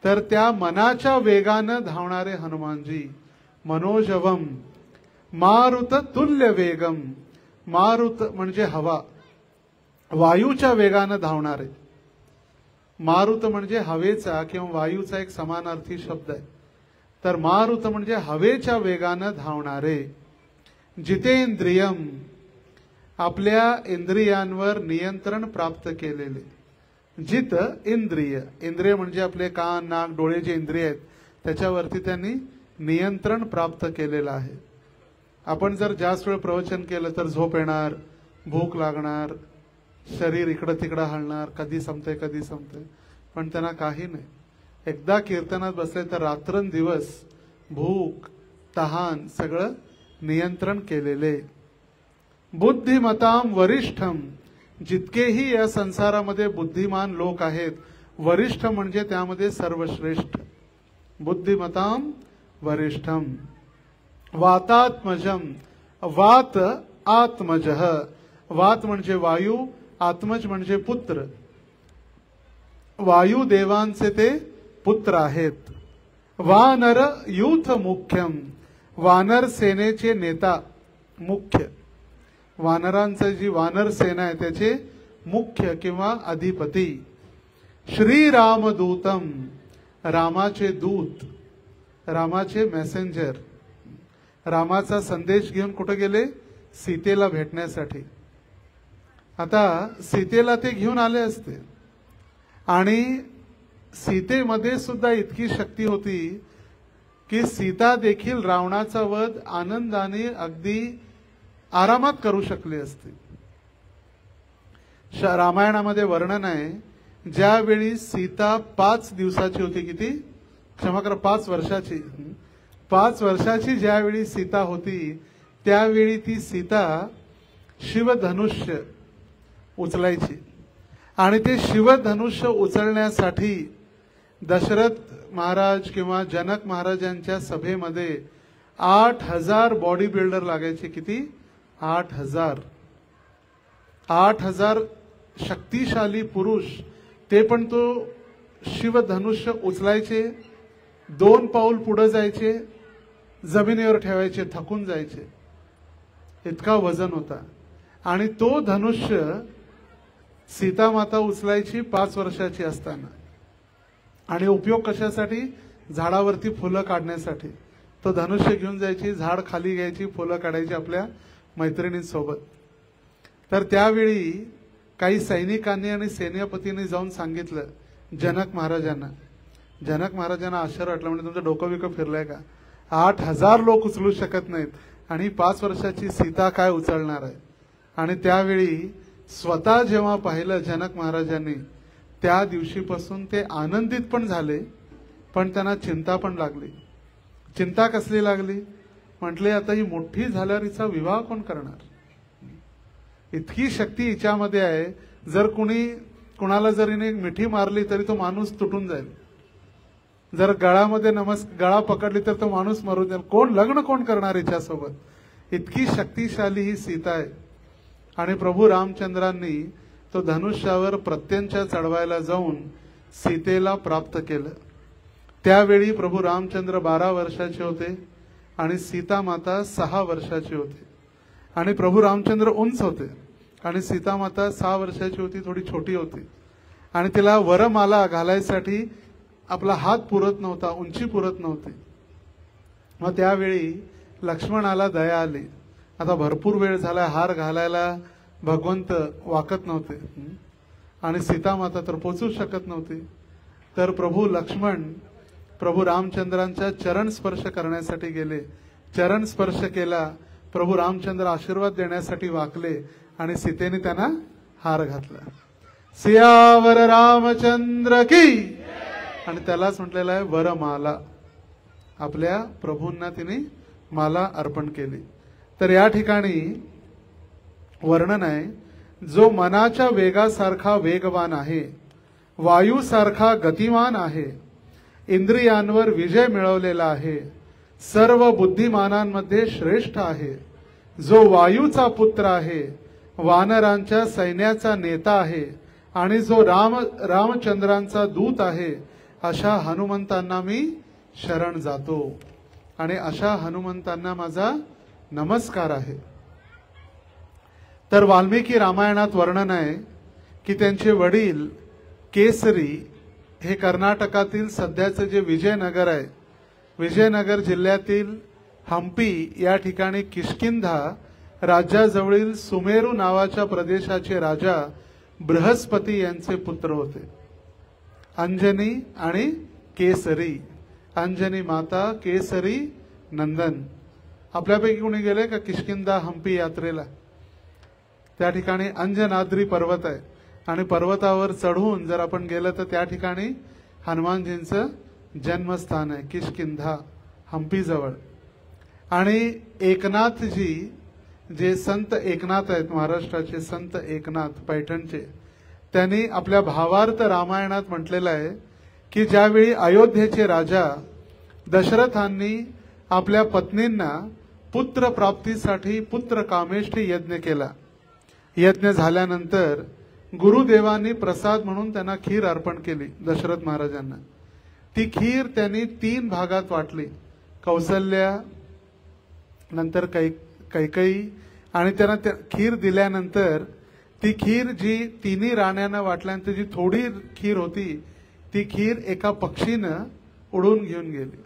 तर त्या मनाच्या वेगानं धावणारे हनुमानजी मनोजवम मारुत तुल्य वेगम. मारुत म्हणजे हवा, वायूच्या वेगानं धावणारे. मारुत म्हणजे हवेचा किंवा वायूचा एक समानार्थी शब्द आहे. तर मारुत म्हणजे हवेच्या वेगानं धावणारे. जितेंद्रियम आपल्या इंद्रियांवर नियंत्रण प्राप्त केलेले. जित इंद्रिय, इंद्रिय म्हणजे आपले कान नाक डोळे जे इंद्रिय आहेत त्याच्यावरती त्यांनी नियंत्रण प्राप्त केलेलं आहे. आपण जर जास्त वेळ प्रवचन केलं तर झोप येणार, भूक लागणार, शरीर इकडं तिकडं हलणार, कधी संपतंय कधी संपतंय, पण त्यांना काही नाही. एकदा कीर्तनात बसले तर रात्रंदिवस भूक तहान सगळं नियंत्रण केलेले. बुद्धिमताम वरिष्ठम, जितकेही या संसारामध्ये बुद्धिमान लोक आहेत, वरिष्ठ म्हणजे त्यामध्ये सर्वश्रेष्ठ. बुद्धिमताम वरिष्ठम. वातात्मजम, वात आत्मजः, वात म्हणजे वायू, आत्मज म्हणजे पुत्र. वायुदेवांचे ते पुत्र आहेत. वानर यूथ मुख्यम, वानर सेनेचे नेता मुख्य. वानरांचं जी वानर सेना आहे त्याचे मुख्य किंवा अधिपती. श्रीरामदूतम, रामाचे दूत, रामाचे मेसेंजर. रामाचा संदेश घेऊन कुठे गेले? सीतेला भेटण्यासाठी. आता सीतेला ते घेऊन आले असते आणि सीतेमध्ये सुद्धा इतकी शक्ती होती की सीता देखील रावणाचा वध आनंदाने अगदी आरामात करू शकले असते. रामायणामध्ये वर्णन आहे ज्यावेळी सीता 5 दिवसाची होती, किती क्षमा करा 5 वर्षाची, 5 वर्षाची ज्यावेळी सीता होती त्यावेळी ती सीता शिवधनुष्य उचलायची आणि ते शिवधनुष्य उचलण्यासाठी दशरथ महाराज किंवा जनक महाराजांच्या सभेमध्ये 8000 बॉडी बिल्डर लागायचे. किती? 8000. 8000 शक्तिशाली पुरुष, ते पण तो शिवधनुष्य उचलायचे, 2 पाऊल पुढे जायचे, जमिनीवर ठेवायचे, थकून जायचे, इतका वजन होता. आणि तो धनुष्य सीता माता उचलायची 5 वर्षाची असताना. आणि उपयोग कशासाठी? झाडावरती फुलं काढण्यासाठी. तो धनुष्य घेऊन जायची, झाड खाली घ्यायची, फुलं काढायची आपल्या मैत्रिणींसोबत. तर त्यावेळी काही सैनिकांनी आणि सेनापतींनी जाऊन सांगितलं जनक महाराजांना. जनक महाराजांना आश्चर्य वाटलं, म्हणजे तुमचं डोकं बिकं फिरलंय का? 8000 लोक उचलू शकत नाहीत आणि 5 वर्षाची सीता काय उचलणार आहे? आणि त्यावेळी स्वतः जेव्हा पाहिलं जनक महाराजांनी, त्या दिवशीपासून ते आनंदित पण झाले, पण त्यांना चिंता पण लागली. चिंता कसली लागली? म्हटले आता ही मोठी झाल्यावर हिचा विवाह कोण करणार? इतकी शक्ती हिच्यामध्ये आहे, जर कुणाला जर हिने मिठी मारली तरी तो माणूस तुटून जाईल, जर गळामध्ये गळा पकडली तर तो माणूस मरून जाईल. कोण लग्न कोण करणार हिच्यासोबत? इतकी शक्तिशाली ही सीता आहे. आणि प्रभू रामचंद्रांनी तो धनुष्यावर प्रत्यंचा चढवायला जाऊन सीतेला प्राप्त केलं. त्यावेळी प्रभू रामचंद्र 12 वर्षाचे होते आणि सीता माता 6 वर्षाची होती. आणि प्रभू रामचंद्र उंच होते आणि सीता माता 6 वर्षाची होती, थोडी छोटी होती. आणि तिला वरमाला घालायसाठी आपला हात पुरत नव्हता, उंची पुरत नव्हती. मग त्यावेळी लक्ष्मणाला दया आली. आता भरपूर वेळ झाला, हार घालायला भगवंत वाकत नव्हते आणि सीता माता तर पोचू शकत नव्हती. तर प्रभू लक्ष्मण प्रभू रामचंद्रांच्या चरण स्पर्श करण्यासाठी गेले. चरण स्पर्श केला. प्रभू रामचंद्र आशीर्वाद देण्यासाठी वाकले आणि सीतेने त्यांना हार घातला. सियावर रामचंद्र की. आणि त्यालाच म्हटलेलं आहे वरमाला. आपल्या प्रभूंना तिने माला अर्पण केली. तर या ठिकाणी वर्णन आहे, जो मनाच्या वेगासारखा वेगवान आहे, वायूसारखा गतिमान आहे, इंद्रियांवर विजय मिळवलेला आहे, सर्व बुद्धिमानांमध्ये श्रेष्ठ आहे, जो वायूचा पुत्र आहे, वानरांच्या सैन्याचा नेता आहे आणि जो रामचंद्रांचा दूत आहे, अशा हनुमंतांना मी शरण जातो आणि अशा हनुमंतांना माझा नमस्कार आहे. तर वाल्मिकी रामायणात वर्णन आहे की त्यांचे वडील केसरी हे कर्नाटकातील सध्याचे जे विजयनगर आहे, विजयनगर जिल्ह्यातील हंपी या ठिकाणी किष्किंधा राज्याजवळील सुमेरू नावाच्या प्रदेशाचे राजा बृहस्पती यांचे पुत्र होते. अंजनी आणि केसरी, अंजनी माता, केसरी नंदन. आपल्यापैकी कोणी गेले का किष्किंधा हंपी यात्रेला? त्या ठिकाणी अंजनाद्री पर्वत आहे आणि पर्वतावर चढून जर आपण गेलं तर त्या ठिकाणी हनुमानजींचं जन्मस्थान आहे, किष्किंधा हंपी जवळ. आणि एकनाथजी, जे संत एकनाथ आहेत, महाराष्ट्राचे संत एकनाथ पैठणचे, त्यांनी आपल्या भावार्थ रामायणात म्हटलेलं आहे की ज्यावेळी अयोध्येचे राजा दशरथांनी आपल्या पत्नींना पुत्र प्राप्तीसाठी पुत्र कामेष्ठी यज्ञ केला, यज्ञ झाल्यानंतर गुरुदेवांनी प्रसाद म्हणून त्यांना खीर अर्पण केली दशरथ महाराजांना. ती खीर त्यांनी 3 भागात वाटली, कौसल्या नंतर कैकेयी, आणि त्यांना खीर दिल्यानंतर ती खीर जी तिन्ही राण्यांना वाटल्यानंतर जी थोडी खीर होती ती खीर एका पक्षीनं उडून घेऊन गेली.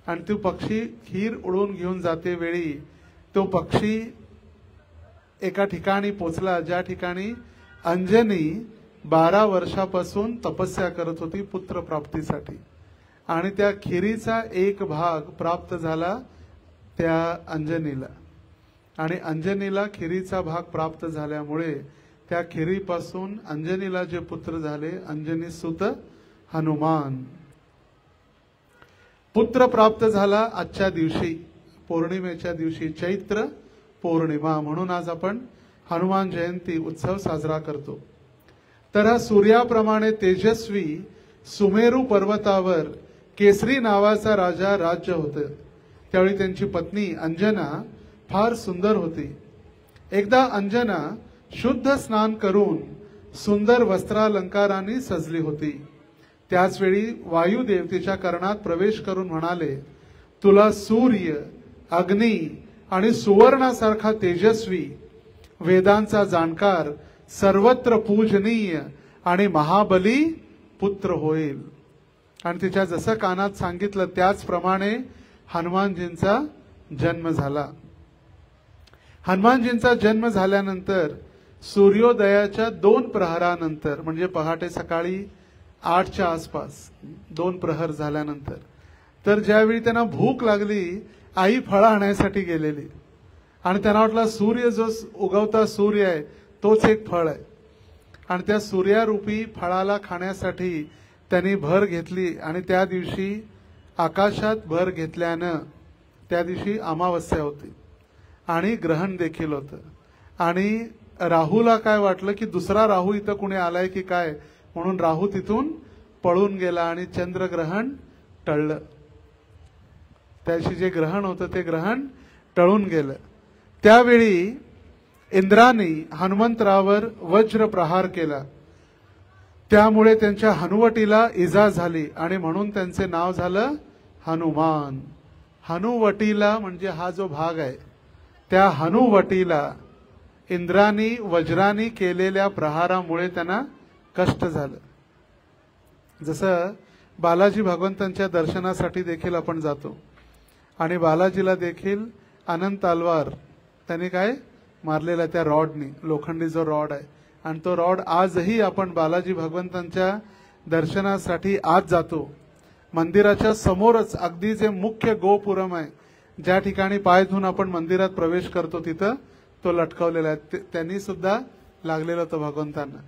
आणि तो पक्षी खीर उडून घेऊन जाते वेळी तो पक्षी एका ठिकाणी पोचला ज्या ठिकाणी अंजनी 12 वर्षापासून तपस्या करत होती पुत्र प्राप्तीसाठी. आणि त्या खिरीचा एक भाग प्राप्त झाला त्या अंजनीला. आणि अंजनीला खिरीचा भाग प्राप्त झाल्यामुळे त्या खिरीपासून अंजनीला जे पुत्र झाले, अंजनी सुत हनुमान. पुत्र प्राप्त झाला आजच्या दिवशी, पौर्णिमेच्या दिवशी, चैत्र पौर्णिमा, म्हणून आज आपण हनुमान जयंती उत्सव साजरा करतो. तर हा सूर्याप्रमाणे तेजस्वी सुमेरू पर्वतावर केसरी नावाचा राजा राज्य होतं. त्यावेळी त्यांची पत्नी अंजना फार सुंदर होती. एकदा अंजना शुद्ध स्नान करून सुंदर वस्त्रालंकारांनी सजली होती. त्याच वेळी वायुदेव तिच्या कर्णात प्रवेश करून म्हणाले, तुला सूर्य, अग्नी आणि सुवर्णासारखा तेजस्वी, वेदांचा जाणकार, सर्वत्र पूजनीय आणि महाबली पुत्र होईल. आणि तिच्या जसं कानात सांगितलं त्याचप्रमाणे हनुमानजींचा जन्म झाला. हनुमानजींचा जन्म झाल्यानंतर सूर्योदयाच्या 2 प्रहरानंतर, म्हणजे पहाटे सकाळी 8च्या आसपास 2 प्रहर झाल्यानंतर, तर ज्यावेळी त्यांना भूक लागली, आई फळं आणायसाठी गेलेली आणि त्यांना वाटलं सूर्य जो उगवता सूर्य आहे तोच एक फळ आहे. आणि त्या सूर्यारूपी फळाला खाण्यासाठी त्यांनी भर घेतली. आणि त्या दिवशी आकाशात भर घेतल्यानं त्या दिवशी अमावस्या होती आणि ग्रहण देखील होतं. आणि राहूला काय वाटलं की दुसरा राहू इथं कुणी आलाय की काय, म्हणून राहू तिथून पळून गेला आणि चंद्रग्रहण टळलं. त्याशी जे ग्रहण होतं ते ग्रहण टळून गेलं. त्यावेळी इंद्राने हनुमंतरावर वज्र प्रहार केला, त्यामुळे त्यांच्या हनुवटीला इजा झाली आणि म्हणून त्यांचे नाव झालं हनुमान. हनुवटीला म्हणजे हा जो भाग आहे त्या हनुवटीला इंद्रानी वज्रानी केलेल्या प्रहारामुळे त्यांना कष्ट झालं. जसं बालाजी भगवंतांच्या दर्शनासाठी देखील आपण जातो आणि बालाजीला देखील अनंत तलवार त्यांनी काय मारलेला त्या रॉडनी, लोखंडी जो रॉड आहे, आणि तो रॉड आजही आपण बालाजी भगवंतांच्या दर्शनासाठी आज जातो. मंदिराच्या समोरच अगदी जे मुख्य गोपुरम आहे, ज्या ठिकाणी पाय धुवून आपण मंदिरात प्रवेश करतो, तिथं तो लटकवलेला आहे. त्यांनी सुद्धा लागलेलं होतं भगवंतांना.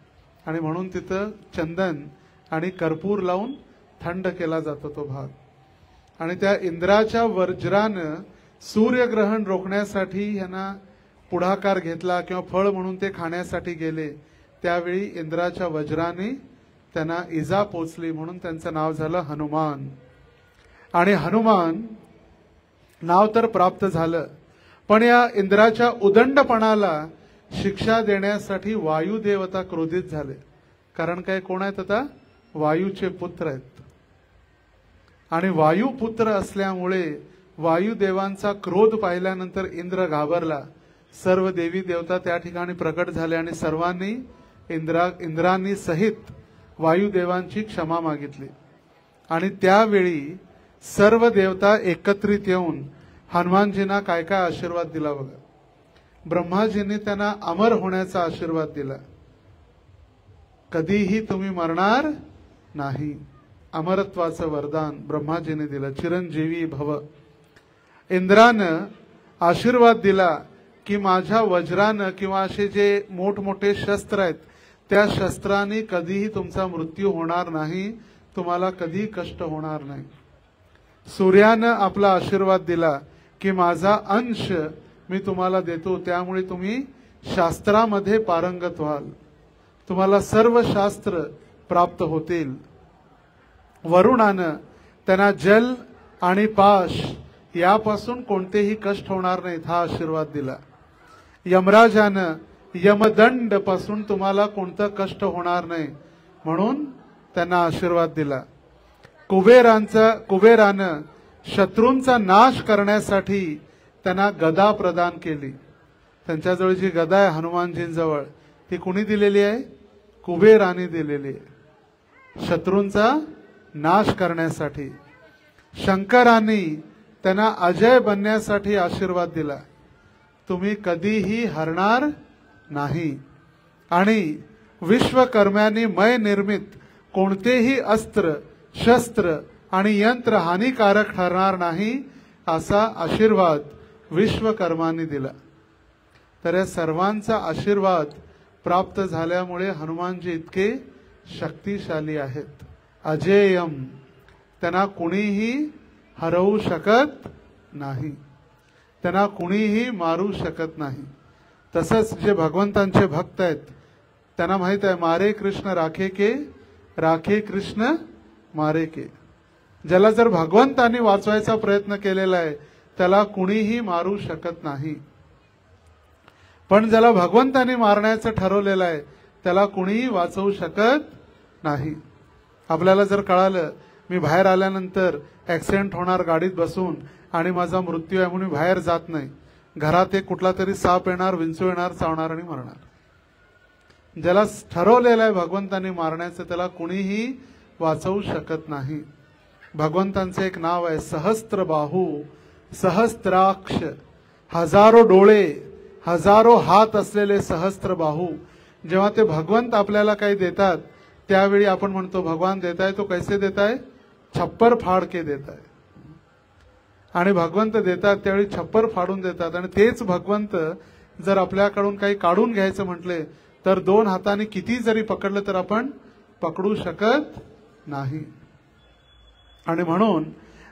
आणि म्हणून तिथं चंदन आणि कर्पूर लावून थंड केला जातो तो भाग. आणि त्या इंद्राच्या वज्रानं सूर्यग्रहण रोखण्यासाठी यांना पुढाकार घेतला किंवा फळ म्हणून ते खाण्यासाठी गेले. त्यावेळी इंद्राच्या वज्राने त्यांना इजा पोचली म्हणून त्यांचं नाव झालं हनुमान. आणि हनुमान नाव तर प्राप्त झालं, पण या इंद्राच्या उदंडपणाला शिक्षा देण्यासाठी वायुदेवता क्रोधित झाले. कारण काय, कोण आहेत आता, वायूचे पुत्र आहेत. आणि वायुपुत्र असल्यामुळे वायुदेवांचा क्रोध पाहिल्यानंतर इंद्र घाबरला. सर्व देवी देवता त्या ठिकाणी प्रकट झाले आणि सर्वांनी इंद्रांनी सहित वायुदेवांची क्षमा मागितली. आणि त्यावेळी सर्व देवता एकत्रित येऊन हनुमानजींना काय काय आशीर्वाद दिला बघा. ब्रह्माजींनी त्यांना अमर होण्याचा आशीर्वाद दिला. कधीही तुम्ही मरणार नाही, अमरत्वाचं वरदान ब्रह्माजीने दिलं. चिरंजीवी भव. इंद्रानं आशीर्वाद दिला की माझ्या वज्रानं किंवा असे जे मोठमोठे शस्त्र आहेत त्या शस्त्रांनी कधीही तुमचा मृत्यू होणार नाही, तुम्हाला कधी कष्ट होणार नाही. सूर्यानं आपला आशीर्वाद दिला की माझा अंश मी तुम्हाला देतो, त्यामुळे तुम्ही शास्त्रामध्ये पारंगत व्हाल, तुम्हाला सर्व शास्त्र प्राप्त होतील. वरुणानं त्यांना जल आणि पाश यापासून कोणतेही कष्ट होणार नाहीत हा आशीर्वाद दिला. यमराजानं यमदंड पासून तुम्हाला कोणतं कष्ट होणार नाही म्हणून त्यांना आशीर्वाद दिला. कुबेरानं शत्रूंचा नाश करण्यासाठी त्यांना गदा प्रदान केली. त्यांच्याजवळ जी गदा आहे हनुमानजींजवळ ती कुणी दिलेली आहे, कुबेराने दिलेली आहे, शत्रूंचा नाश करण्यासाठी. शंकरांनी त्यांना अजय बनण्यासाठी आशीर्वाद दिला, तुम्ही कधीही हरणार नाही. आणि विश्वकर्म्यांनी मय निर्मित कोणतेही अस्त्र शस्त्र आणि यंत्र हानिकारक ठरणार नाही असा आशीर्वाद विश्वकर्मांनी दिला. तर या सर्वांचा आशीर्वाद प्राप्त झाल्यामुळे हनुमानजी इतके शक्तिशाली आहेत. अजेयम, त्यांना कुणीही हरवू शकत नाही, त्यांना कुणीही मारू शकत नाही. तसंच जे भगवंतांचे भक्त आहेत त्यांना माहित आहे, मारे कृष्ण राखे के, राखे कृष्ण मारे के. ज्याला जर भगवंतांनी वाचवायचा प्रयत्न केलेला आहे त्याला कुणीही मारू शकत नाही. पण ज्याला भगवंतांनी मारण्याचं ठरवलेलं आहे त्याला कुणीही वाचवू शकत नाही. आपल्याला जर कळालं मी बाहेर आल्यानंतर ऍक्सिडेंट होणार गाडीत बसून आणि माझा मृत्यू आहे म्हणून बाहेर जात नाही, घरात एक कुठला तरी साप येणार, विंचू येणार, चावणार आणि मरणार. ज्याला ठरवलेलं आहे भगवंतांनी मारण्याचं त्याला कुणीही वाचवू शकत नाही. भगवंतांचं एक नाव आहे सहस्त्र बाहू, सहस्त्राक्ष, हजारो डोळे, हजारो हात असलेले सहस्त्र बाहू. जेव्हा ते भगवंत आपल्याला काही देतात त्यावेळी आपण म्हणतो भगवान देताय तो कैसे देताय, छप्पर फाड़ के देताय. आणि भगवंत देतात त्यावेळी छप्पर फाडून देतात. आणि तेच भगवंत जर आपल्याकडून काही काढून घ्यायचं म्हटले तर दोन हाताने किती जरी पकडलं तर आपण पकडू शकत नाही. आणि म्हणून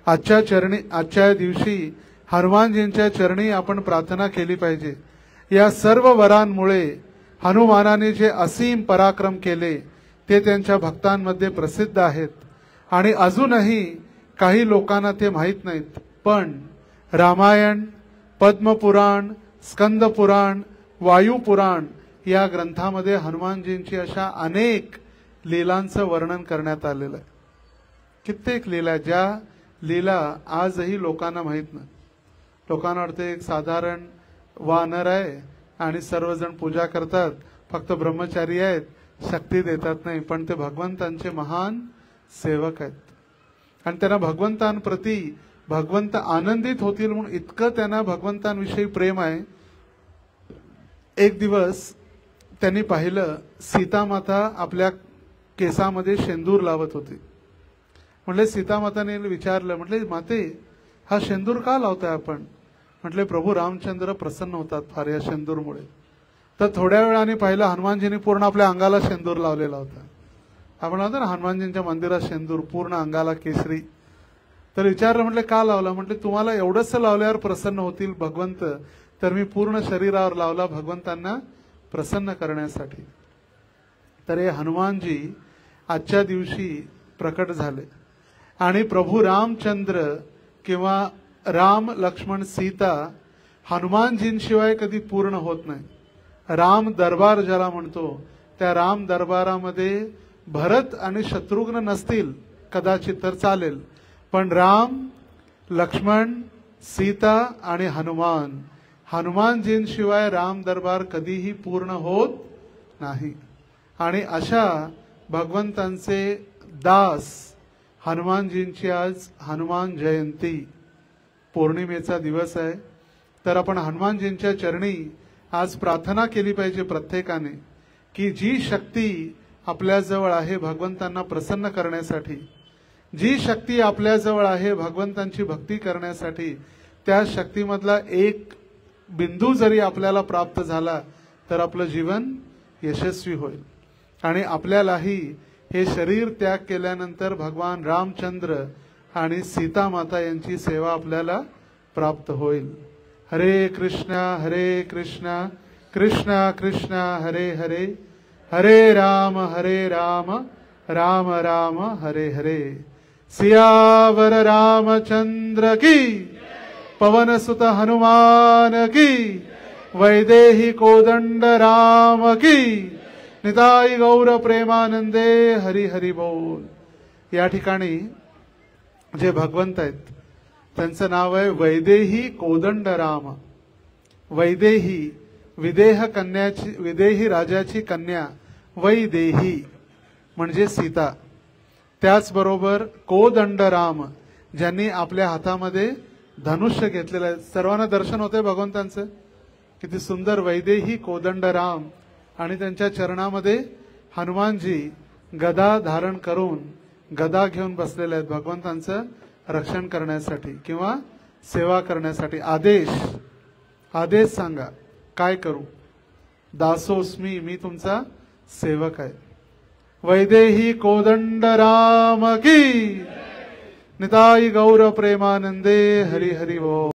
आजच्या दिवशी हनुमानजींच्या चरणी आपण प्रार्थना केली पाहिजे. या सर्व वरांमुळे हनुमानाने जे असीम पराक्रम केले ते त्यांच्या भक्तांमध्ये प्रसिद्ध आहेत. आणि अजूनही काही लोकांना ते माहीत नाहीत. पण रामायण, पद्मपुराण, स्कंदपुराण, वायुपुराण या ग्रंथामध्ये हनुमानजींची अशा अनेक लीलांचं वर्णन करण्यात आलेलं आहे. कित्येक लीला, ज्या लीला आजही लोकांना माहीत नाही. लोकांना वाटते एक साधारण वानर आहे आणि सर्वजण पूजा करतात, फक्त ब्रह्मचारी आहेत, शक्ती देतात नाही. पण ते भगवंतांचे महान सेवक आहेत आणि त्यांना भगवंतांप्रती भगवंत आनंदित होतील म्हणून इतकं त्यांना भगवंतांविषयी प्रेम आहे. एक दिवस त्यांनी पाहिलं सीतामाता आपल्या केसामध्ये शेंदूर लावत होती. म्हटले सीतामाताने विचारलं, म्हटले माते हा शेंदूर का लावताय आपण? म्हटले प्रभू रामचंद्र प्रसन्न होतात फार या शेंदूरमुळे. तर थोड्या वेळाने पाहिलं हनुमानजींनी पूर्ण आपल्या अंगाला शेंदूर लावलेला होता. आपण म्हणतो ना हनुमानजींच्या मंदिरात शेंदूर पूर्ण अंगाला केसरी. तर विचारलं, म्हटले का लावला? म्हटले तुम्हाला एवढंच लावल्यावर प्रसन्न होतील भगवंत, तर मी पूर्ण शरीरावर लावला भगवंतांना प्रसन्न करण्यासाठी. तर हे हनुमानजी आजच्या दिवशी प्रकट झाले आणि प्रभू रामचंद्र किंवा राम लक्ष्मण सीता हनुमानजींशिवाय कधी पूर्ण होत नाही। राम दरबार ज्याला म्हणतो त्या राम दरबारामध्ये भरत आणि शत्रुघ्न नसतील कदाचित तर चालेल, पण राम लक्ष्मण सीता आणि हनुमानजींशिवाय राम दरबार कधीही पूर्ण होत नाही। आणि अशा भगवंतांचे दास हनुमानजींची आज हनुमान जयंती पौर्णिमेचा दिवस आहे। तर आपण हनुमानजींच्या चरणी आज प्रार्थना केली पाहिजे प्रत्येकाने की जी शक्ती आपल्याजवळ आहे भगवंतांना प्रसन्न करण्यासाठी, जी शक्ती आपल्याजवळ आहे भगवंतांची भक्ती करण्यासाठी, त्या शक्तीमधला एक बिंदू जरी आपल्याला प्राप्त झाला तर आपलं जीवन यशस्वी होईल आणि आपल्यालाही हे शरीर त्याग केल्यानंतर भगवान रामचंद्र आणि सीता माता यांची सेवा आपल्याला प्राप्त होईल। हरे कृष्णा कृष्णा कृष्णा हरे हरे, हरे राम राम राम हरे हरे। सियावर रामचंद्र की, पवन सुत हनुमान की, वैदेही कोदंड राम की, निताई गौर प्रेमानंदे हरि हरि बोल। या ठिकाणी जे भगवंत आहेत त्यांचं नाव आहे वैदेही कोदंड राम। वैदेही विदेही राजाची कन्या वैदेही म्हणजे सीता, त्याचबरोबर कोदंड राम ज्यांनी आपल्या हातामध्ये धनुष्य घेतलेलं आहे। सर्वांना दर्शन होते भगवंतांचं, किती सुंदर वैदेही कोदंड राम आणि त्यांच्या चरणामध्ये हनुमानजी गदा धारण करून गदा घेऊन बसलेले आहेत भगवंतांचं रक्षण करण्यासाठी किंवा सेवा करण्यासाठी। आदेश सांगा काय करू, दासोस्मी मी तुमचा सेवक आहे। वैदेही कोदंड राम की, निताई गौर प्रेमानंदे हरि हरि बोल।